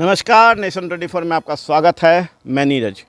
नमस्कार, नेशन 24 में आपका स्वागत है। मैं नीरज।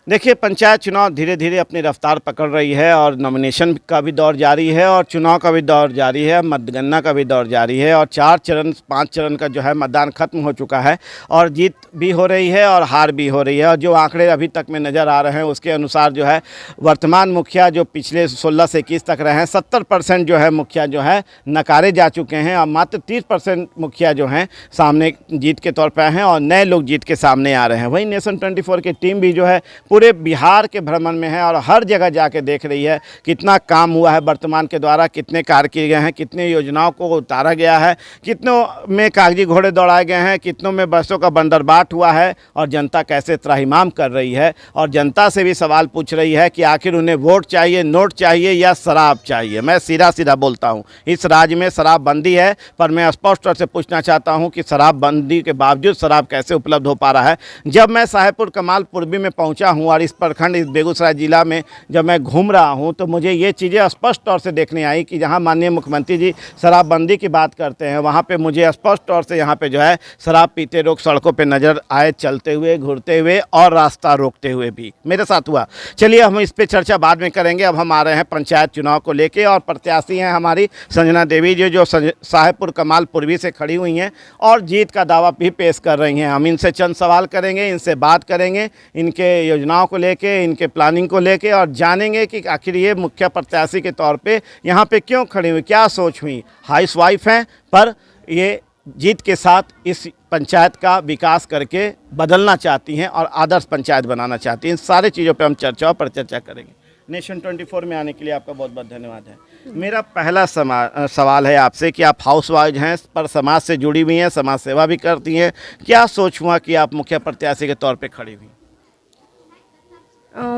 देखिए, पंचायत चुनाव धीरे धीरे अपनी रफ्तार पकड़ रही है और नॉमिनेशन का भी दौर जारी है और चुनाव का भी दौर जारी है, मतगणना का भी दौर जारी है और 5 चरण का जो है मतदान खत्म हो चुका है और जीत भी हो रही है और हार भी हो रही है। और जो आंकड़े अभी तक में नज़र आ रहे हैं उसके अनुसार जो है वर्तमान मुखिया जो पिछले 16 से 21 तक रहे हैं, 70% जो है मुखिया जो है नकारे जा चुके हैं और मात्र 30% मुखिया जो हैं सामने जीत के तौर पर हैं और नए लोग जीत के सामने आ रहे हैं। वहीं नेशन 24 की टीम भी जो है पूरे बिहार के भ्रमण में है और हर जगह जाके देख रही है कितना काम हुआ है वर्तमान के द्वारा, कितने कार्य किए गए हैं, कितने योजनाओं को उतारा गया है, कितनों में कागजी घोड़े दौड़ाए गए हैं, कितनों में बसों का बंदरबाट हुआ है और जनता कैसे त्राहिमाम कर रही है। और जनता से भी सवाल पूछ रही है कि आखिर उन्हें वोट चाहिए, नोट चाहिए या शराब चाहिए। मैं सीधा सीधा बोलता हूँ, इस राज्य में शराबबंदी है, पर मैं स्पष्ट तौर से पूछना चाहता हूँ कि शराबबंदी के बावजूद शराब कैसे उपलब्ध हो पा रहा है। जब मैं साहेबपुर कमाल पूर्वी में पहुँचा हूँ और इस प्रखंड, इस बेगूसराय जिला में जब मैं घूम रहा हूं तो मुझे ये चीज़ें स्पष्ट तौर से देखने आई कि जहां माननीय मुख्यमंत्री जी शराबबंदी की बात करते हैं, वहां पे मुझे स्पष्ट तौर से यहां पे जो है शराब पीते लोग सड़कों पे नज़र आए, चलते हुए, घूरते हुए और रास्ता रोकते हुए भी मेरे साथ हुआ। चलिए, हम इस पर चर्चा बाद में करेंगे। अब हम आ रहे हैं पंचायत चुनाव को लेकर और प्रत्याशी हैं हमारी संजना देवी जी, जो साहेबपुर कमाल पूर्वी से खड़ी हुई हैं और जीत का दावा भी पेश कर रही हैं। हम इनसे चंद सवाल करेंगे, इनसे बात करेंगे, इनके योजनाओं को लेके, इनके प्लानिंग को लेके और जानेंगे कि आखिर ये मुख्य प्रत्याशी के तौर पे यहाँ पे क्यों खड़ी हुई, क्या सोच हुई। हाउसवाइफ हैं पर ये जीत के साथ इस पंचायत का विकास करके बदलना चाहती हैं और आदर्श पंचायत बनाना चाहती हैं। इन सारी चीज़ों पे हम चर्चा करेंगे। नेशन 24 में आने के लिए आपका बहुत बहुत धन्यवाद है। मेरा पहला सवाल है आपसे कि आप हाउसवाइफ हैं पर समाज से जुड़ी हुई हैं, समाज सेवा भी करती हैं। क्या सोच हुआ कि आप मुख्य प्रत्याशी के तौर पर खड़ी हुई?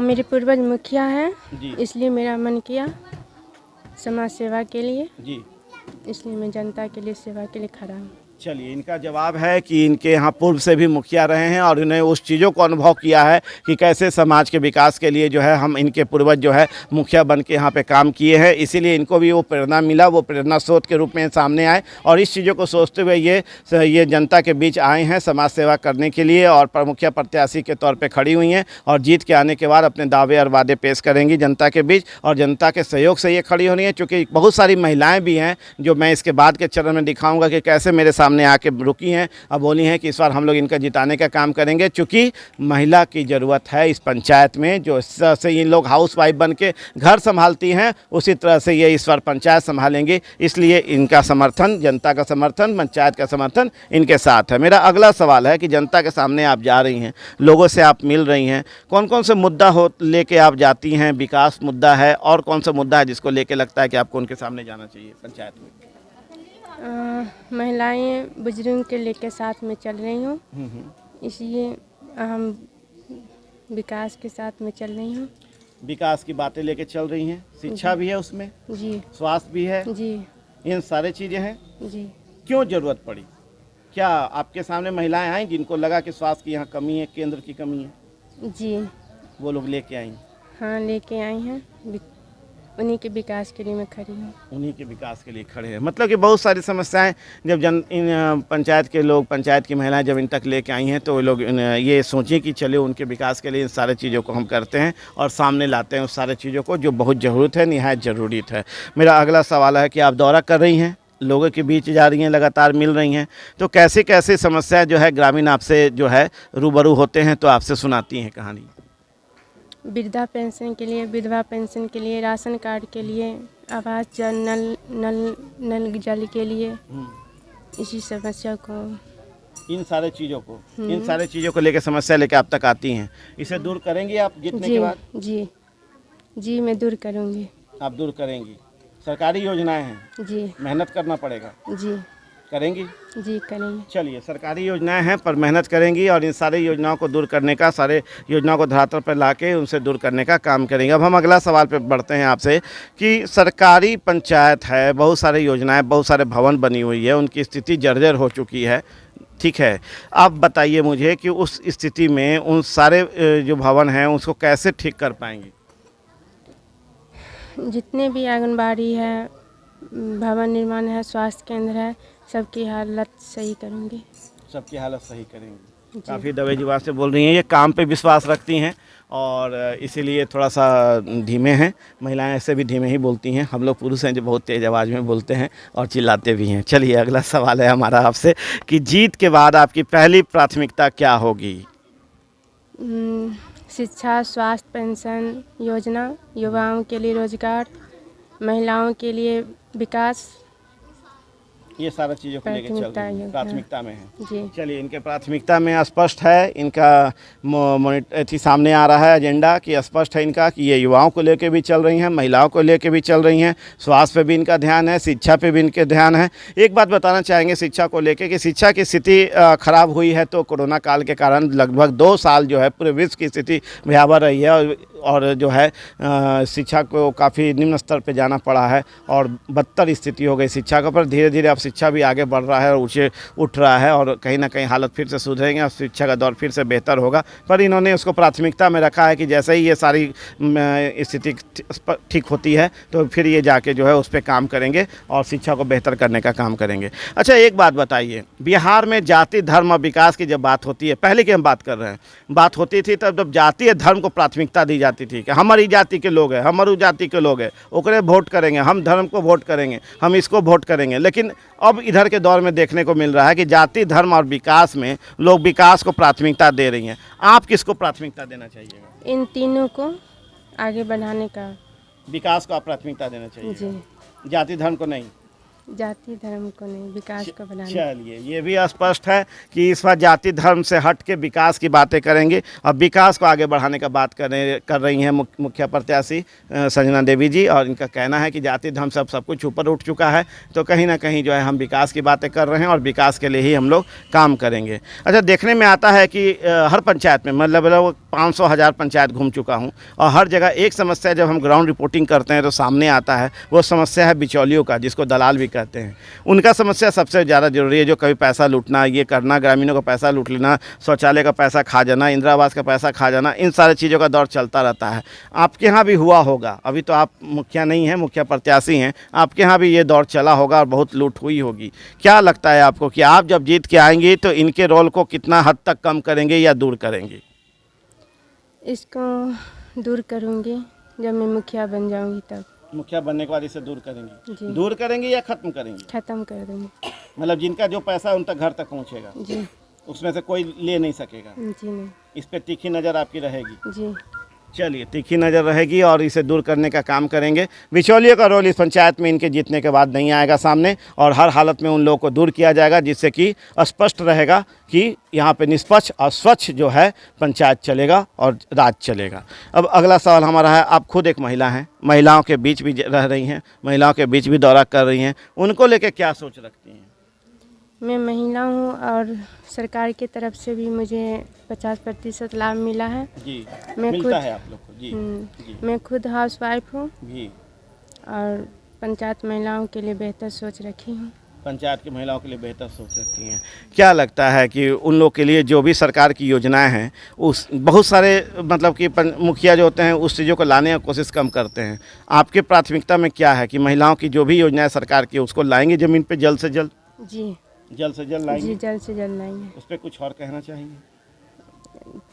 मेरे पूर्वज मुखिया हैं, इसलिए मेरा मन किया समाज सेवा के लिए जी, इसलिए मैं जनता के लिए सेवा के लिए खड़ा हूँ। चलिए, इनका जवाब है कि इनके यहाँ पूर्व से भी मुखिया रहे हैं और इन्हें उस चीज़ों को अनुभव किया है कि कैसे समाज के विकास के लिए जो है हम इनके पूर्वज जो है मुखिया बन के यहाँ पे काम किए हैं। इसीलिए इनको भी वो प्रेरणा मिला, वो प्रेरणा स्रोत के रूप में सामने आए और इस चीज़ों को सोचते हुए ये जनता के बीच आए हैं समाज सेवा करने के लिए और मुखिया प्रत्याशी के तौर पर खड़ी हुई हैं और जीत के आने के बाद अपने दावे और वादे पेश करेंगी जनता के बीच और जनता के सहयोग से ये खड़ी हो रही हैं। चूँकि बहुत सारी महिलाएँ भी हैं जो मैं इसके बाद के चरण में दिखाऊँगा कि कैसे मेरे सामने आके रुकी हैं और बोली हैं कि इस बार हम लोग इनका जिताने का काम करेंगे। चूँकि महिला की ज़रूरत है इस पंचायत में, जो इस तरह से इन लोग हाउसवाइफ बन के घर संभालती हैं उसी तरह से ये इस बार पंचायत संभालेंगे। इसलिए इनका समर्थन, जनता का समर्थन, पंचायत का समर्थन इनके साथ है। मेरा अगला सवाल है कि जनता के सामने आप जा रही हैं, लोगों से आप मिल रही हैं, कौन कौन से मुद्दा लेके आप जाती हैं? विकास मुद्दा है और कौन सा मुद्दा है जिसको लेके लगता है कि आपको उनके सामने जाना चाहिए पंचायत में? महिलाएं बुजुर्ग के लेके साथ में चल रही हूँ, इसलिए हम विकास के साथ में चल रही हूँ। विकास की बातें लेके चल रही हैं, शिक्षा भी है उसमें जी, स्वास्थ्य भी है जी, इन सारी चीज़ें हैं जी। क्यों ज़रूरत पड़ी? क्या आपके सामने महिलाएं आई जिनको लगा कि स्वास्थ्य की यहाँ कमी है, केंद्र की कमी है जी, वो लोग लेके आई? हाँ, लेके आई हैं, उन्हीं के विकास के लिए मैं खड़ी हूँ। उन्हीं के विकास के लिए खड़े हैं, मतलब कि बहुत सारी समस्याएं जब इन पंचायत के लोग, पंचायत की महिलाएं जब इन तक लेके आई हैं तो वो लोग ये सोचें कि चले उनके विकास के लिए इन सारे चीज़ों को हम करते हैं और सामने लाते हैं उस सारे चीज़ों को जो बहुत ज़रूरत है, निहायत ज़रूरी है। मेरा अगला सवाल है कि आप दौरा कर रही हैं, लोगों के बीच जा रही हैं, लगातार मिल रही हैं, तो कैसे कैसे समस्याएँ जो है ग्रामीण आपसे जो है रूबरू होते हैं तो आपसे सुनाती हैं कहानी? वृद्धा पेंशन के लिए, विधवा पेंशन के लिए, राशन कार्ड के लिए, आवास जल, नल जल के लिए, इसी समस्या को, इन सारे चीज़ों को लेकर समस्या लेकर आप तक आती हैं। इसे दूर करेंगी आप जीतने के बाद? जी जी, मैं दूर करूँगी। आप दूर करेंगी? सरकारी योजनाएं हैं जी, मेहनत करना पड़ेगा जी, करेंगी? जी करेंगे। चलिए, सरकारी योजनाएं हैं पर मेहनत करेंगी और इन सारी योजनाओं को दूर करने का, सारे योजनाओं को धरातल पर लाके उनसे दूर करने का काम करेंगे। अब हम अगला सवाल पे बढ़ते हैं आपसे कि सरकारी पंचायत है, बहुत सारी योजनाएं, बहुत सारे भवन बनी हुई है, उनकी स्थिति जर्जर हो चुकी है, ठीक है। आप बताइए मुझे कि उस स्थिति में उन सारे जो भवन हैं उसको कैसे ठीक कर पाएंगे? जितने भी आंगनबाड़ी है, भवन निर्माण है, स्वास्थ्य केंद्र है, सबकी हालत सही करूँगी। सबकी हालत सही करेंगी। काफ़ी दबे जुबान से बोल रही हैं, ये काम पे विश्वास रखती हैं और इसीलिए थोड़ा सा धीमे हैं। महिलाएं ऐसे भी धीमे ही बोलती हैं, हम लोग पुरुष हैं जो बहुत तेज़ आवाज़ में बोलते हैं और चिल्लाते भी हैं। चलिए अगला सवाल है हमारा आपसे कि जीत के बाद आपकी पहली प्राथमिकता क्या होगी? शिक्षा, स्वास्थ्य, पेंशन योजना, युवाओं के लिए रोजगार, महिलाओं के लिए विकास, ये सारा चीज़ों को लेकर चल रही है, प्राथमिकता में है। जी। चलिए इनके प्राथमिकता में स्पष्ट है, इनका सामने आ रहा है एजेंडा कि स्पष्ट है इनका कि ये युवाओं को लेकर भी चल रही हैं, महिलाओं को लेकर भी चल रही हैं, स्वास्थ्य पे भी इनका ध्यान है, शिक्षा पे भी इनके ध्यान है। एक बात बताना चाहेंगे शिक्षा को लेकर कि शिक्षा की स्थिति खराब हुई है तो कोरोना काल के कारण लगभग 2 साल जो है पूरे विश्व की स्थिति भयावह रही है और जो है शिक्षा को काफ़ी निम्न स्तर पे जाना पड़ा है और बदतर स्थिति हो गई शिक्षा के ऊपर। धीरे धीरे अब शिक्षा भी आगे बढ़ रहा है और ऊँचे उठ रहा है और कहीं ना कहीं हालत फिर से सुधरेंगे और शिक्षा का दौर फिर से बेहतर होगा। पर इन्होंने उसको प्राथमिकता में रखा है कि जैसे ही ये सारी स्थिति ठीक होती है तो फिर ये जाके जो है उस पर काम करेंगे और शिक्षा को बेहतर करने का काम करेंगे। अच्छा एक बात बताइए, बिहार में जाति धर्म और विकास की जब बात होती है, पहले की हम बात कर रहे हैं, बात होती थी तब जब जाति धर्म को प्राथमिकता दी जाती थी कि हमारी जाति के लोग हैं, हमारी जाति के लोग हैं, ओकरे वोट करेंगे, हम धर्म को वोट करेंगे, हम इसको वोट करेंगे। लेकिन अब इधर के दौर में देखने को मिल रहा है कि जाति धर्म और विकास में लोग विकास को प्राथमिकता दे रही हैं। आप किसको प्राथमिकता देना चाहिएगा? इन तीनों को आगे बढ़ाने का। विकास को आप प्राथमिकता देना चाहिए जी। जाति धर्म को नहीं? जाति धर्म को नहीं, विकास को बढ़ाने। चलिए ये भी स्पष्ट है कि इस बार जाति धर्म से हट के विकास की बातें करेंगे और विकास को आगे बढ़ाने का बात कर रही हैं मुखिया प्रत्याशी संजना देवी जी। और इनका कहना है कि जाति धर्म से अब सब कुछ ऊपर उठ चुका है तो कहीं ना कहीं जो है हम विकास की बातें कर रहे हैं और विकास के लिए ही हम लोग काम करेंगे। अच्छा देखने में आता है कि हर पंचायत में मतलब 500,000 पंचायत घूम चुका हूँ और हर जगह एक समस्या जब हम ग्राउंड रिपोर्टिंग करते हैं तो सामने आता है, वो समस्या है बिचौलियों का, जिसको दलाल भी कहते हैं। उनका समस्या सबसे ज़्यादा जरूरी है, जो कभी पैसा लूटना, ये करना, ग्रामीणों का पैसा लूट लेना, शौचालय का पैसा खा जाना, इंदिरा आवास का पैसा खा जाना, इन सारी चीज़ों का दौर चलता रहता है। आपके यहाँ भी हुआ होगा, अभी तो आप मुखिया नहीं हैं, मुखिया प्रत्याशी हैं, आपके यहाँ भी ये दौर चला होगा और बहुत लूट हुई होगी। क्या लगता है आपको कि आप जब जीत के आएंगी तो इनके रोल को कितना हद तक कम करेंगे या दूर करेंगे? इसको दूर करूँगी जब मैं मुखिया बन जाऊँगी तब। मुखिया बनने के बाद इसे दूर करेंगी? जी। दूर करेंगी या खत्म करेंगी? खत्म कर दूँगी। मतलब जिनका जो पैसा है उन तक घर तक पहुंचेगा? जी। उसमें से कोई ले नहीं सकेगा? जी नहीं। इस पे तीखी नज़र आपकी रहेगी? जी। चलिए तीखी नज़र रहेगी और इसे दूर करने का काम करेंगे। बिचौलियों का रोल इस पंचायत में इनके जीतने के बाद नहीं आएगा सामने और हर हालत में उन लोगों को दूर किया जाएगा, जिससे कि स्पष्ट रहेगा कि यहाँ पे निष्पक्ष और स्वच्छ जो है पंचायत चलेगा और राज चलेगा। अब अगला सवाल हमारा है, आप खुद एक महिला हैं, महिलाओं के बीच भी रह रही हैं, महिलाओं के बीच भी दौरा कर रही हैं, उनको लेकर क्या सोच रखती हैं? मैं महिला हूँ और सरकार की तरफ से भी मुझे 50% लाभ मिला है। जी मैं मिलता है आप लोग को? जी जी मैं खुद हाउसवाइफ हूँ जी। और पंचायत महिलाओं के लिए बेहतर सोच रखी हूँ। पंचायत की महिलाओं के लिए बेहतर सोच रखती हैं। क्या लगता है कि उन लोग के लिए जो भी सरकार की योजनाएं हैं उस बहुत सारे मतलब कि मुखिया जो होते हैं उस चीज़ों को लाने की कोशिश कम करते हैं, आपके प्राथमिकता में क्या है कि महिलाओं की जो भी योजनाएं सरकार की उसको लाएंगे ज़मीन पे जल्द से जल्द? जी जल्द से जल्द लाएंगे? जी जल्द से जल्द लाएंगे। उस पर कुछ और कहना चाहेंगे?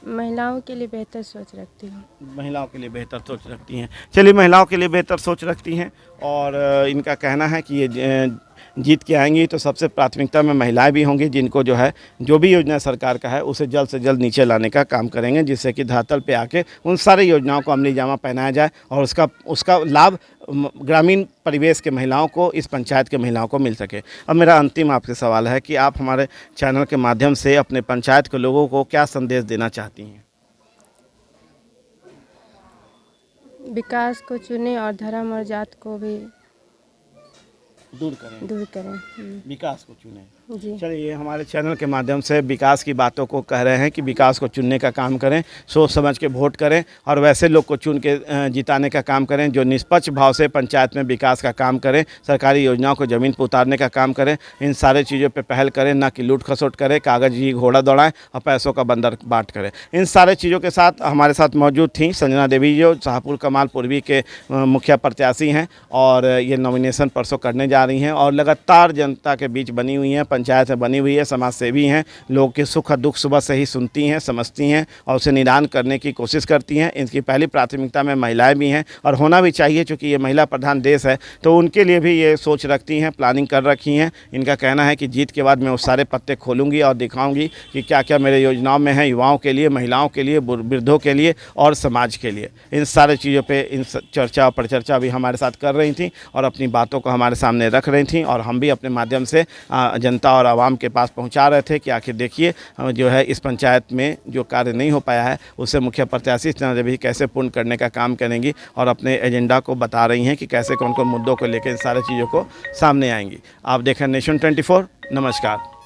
महिलाओं के लिए बेहतर सोच रखती हूँ। महिलाओं के लिए बेहतर सोच रखती हैं। चलिए महिलाओं के लिए बेहतर सोच रखती हैं और इनका कहना है कि ये जीत के आएंगी तो सबसे प्राथमिकता में महिलाएं भी होंगी, जिनको जो है जो भी योजना सरकार का है उसे जल्द से जल्द नीचे लाने का काम करेंगे, जिससे कि धरातल पे आके उन सारी योजनाओं को अमली जामा पहनाया जाए और उसका लाभ ग्रामीण परिवेश के महिलाओं को, इस पंचायत के महिलाओं को मिल सके। अब मेरा अंतिम आपसे सवाल है कि आप हमारे चैनल के माध्यम से अपने पंचायत के लोगों को क्या संदेश देना चाहती हैं? विकास को चुने और धर्म और जात को भी दूर करें। विकास को चुनें। जी। चलिए हमारे चैनल के माध्यम से विकास की बातों को कह रहे हैं कि विकास को चुनने का काम करें, सोच समझ के वोट करें और वैसे लोग को चुन के जिताने का काम करें जो निष्पक्ष भाव से पंचायत में विकास का काम करें, सरकारी योजनाओं को ज़मीन पर उतारने का काम करें, इन सारे चीज़ों पर पहल करें, ना कि लूट खसोट करें, कागजी घोड़ा दौड़ाएं और पैसों का बंदर बाट करें। इन सारे चीज़ों के साथ हमारे साथ मौजूद थी संजना देवी जो शाहपुर कमाल पूर्वी के मुखिया प्रत्याशी हैं और ये नॉमिनेशन परसों करने जा रही हैं और लगातार जनता के बीच बनी हुई हैं। पंचायत में बनी हुई है, समाज सेवी हैं, लोगों के सुख और दुख सुबह से ही सुनती हैं, समझती हैं और उसे निदान करने की कोशिश करती हैं। इनकी पहली प्राथमिकता में महिलाएं भी हैं और होना भी चाहिए, क्योंकि ये महिला प्रधान देश है, तो उनके लिए भी ये सोच रखती हैं, प्लानिंग कर रखी हैं। इनका कहना है कि जीत के बाद मैं उस सारे पत्ते खोलूँगी और दिखाऊँगी कि क्या क्या मेरे योजनाओं में है, युवाओं के लिए, महिलाओं के लिए, वृद्धों के लिए और समाज के लिए। इन सारे चीज़ों पे इन चर्चा और परिचर्चा भी हमारे साथ कर रही थी और अपनी बातों को हमारे सामने रख रही थी और हम भी अपने माध्यम से जनता और आवाम के पास पहुंचा रहे थे कि आखिर देखिए जो है इस पंचायत में जो कार्य नहीं हो पाया है उसे मुख्य प्रत्याशी चंद्रा देवी कैसे पूर्ण करने का काम करेंगी और अपने एजेंडा को बता रही हैं कि कैसे कौन कौन मुद्दों को लेकर इन सारी चीज़ों को सामने आएंगी। आप देखें नेशन 24। नमस्कार।